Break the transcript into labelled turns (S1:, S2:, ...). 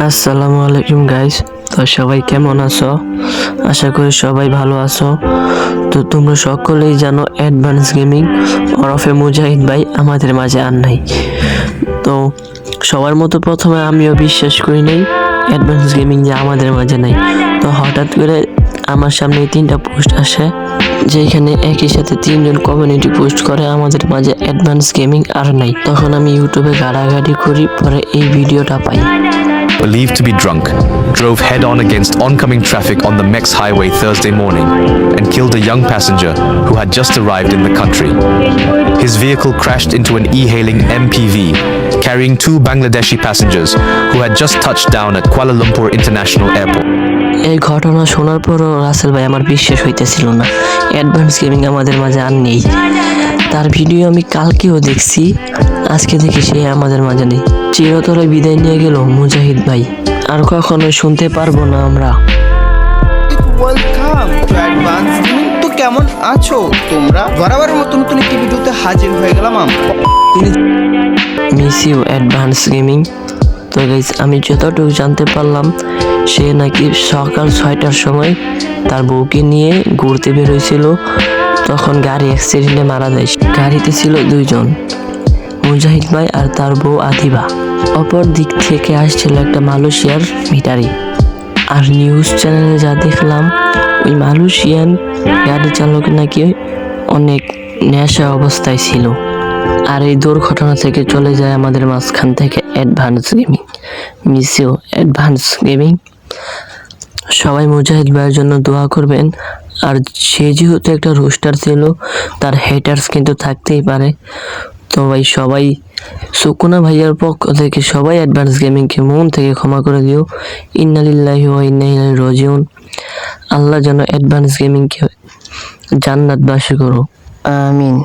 S1: আসসালামু আলাইকুম গাইস। তো সবাই কেমন আছো? আশা করি সবাই ভালো আছো। তো তোমরা সকলেই জানো অ্যাডভান্স গেমিং ওরফে মুজাহিদ ভাই আমাদের মাঝে আর নাই। তো সবার মতো প্রথমে আমিও বিশ্বাস করি নাই অ্যাডভান্স গেমিং যে আমাদের মাঝে নাই। তো হঠাৎ করে আমার সামনে 3টা পোস্ট আসে যেখানে একই সাথে 3জন কমিউনিটি পোস্ট করে আমাদের মাঝে অ্যাডভান্স গেমিং আর নাই। তখন আমি ইউটিউবে ঘাটাঘাটি করি, পরে এই ভিডিওটা পাই।
S2: Believed to be drunk, drove head-on against oncoming traffic on the Mex highway Thursday morning and killed a young passenger who had just arrived in the country. His vehicle crashed into an e-hailing MPV carrying 2 Bangladeshi passengers who had just touched down at Kuala Lumpur International Airport.
S1: এই ঘটনা শোনার পরও রাসেল ভাই আমার বিশ্বাস হইতেছিল না advance gaming আমাদের মাঝে আর নেই। তার ভিডিও আমি কালকেও দেখছি, আজকে দেখি সে আমাদের মাঝে নেই। চিরতরে বিদায় নিয়ে গেল মুজাহিদ ভাই, আর কখনোই শুনতে পারবো না আমরা।
S3: Welcome to advance gaming. তো কেমন আছো তোমরা? বরাবরের মতো নতুন একটি ভিডিওতে হাজির হয়ে গেলাম আমরা।
S1: Miss you advance gaming. তো গাইস, আমি যতটুকু জানতে পারলাম সে নাকি সকাল 6টার সময় তার বউকে নিয়ে ঘুরতে বের হয়েছিল, তখন গাড়ি অ্যাক্সিডেন্টে মারা যায়। গাড়িতে ছিল 2 জন, মুজাহিদ ভাই আর তার বউ আদিবা। অপর দিক থেকে আসছিল একটা মালয়েশিয়ার ভিটারি। আর নিউজ চ্যানেলে যা দেখলাম ওই মালয়েশিয়ান গাড়ি চালক নাকি অনেক নেশা অবস্থায় ছিল। আর এই দুর্ঘটনা থেকে চলে যায় আমাদের মাঝখান থেকে advance gaming. Miss you advance gaming. সবাই মুজাহিদ ভাইয়ের জন্য দোয়া করবেন। আর সে যেহেতু একটা রোস্টার ছিল, তার হেটার্স কিন্তু থাকতেই পারে। তো ভাই সবাই সুকুনা ভাইয়ার পক্ষ থেকে সবাই অ্যাডভান্স গেমিংকে মন থেকে ক্ষমা করে দিও। ইন্না লিল্লাহি ওয়া ইন্না ইলাইহি রাজিউন। আল্লাহ যেন অ্যাডভান্স গেমিংকে জান্নাতবাসী করো, আমিন।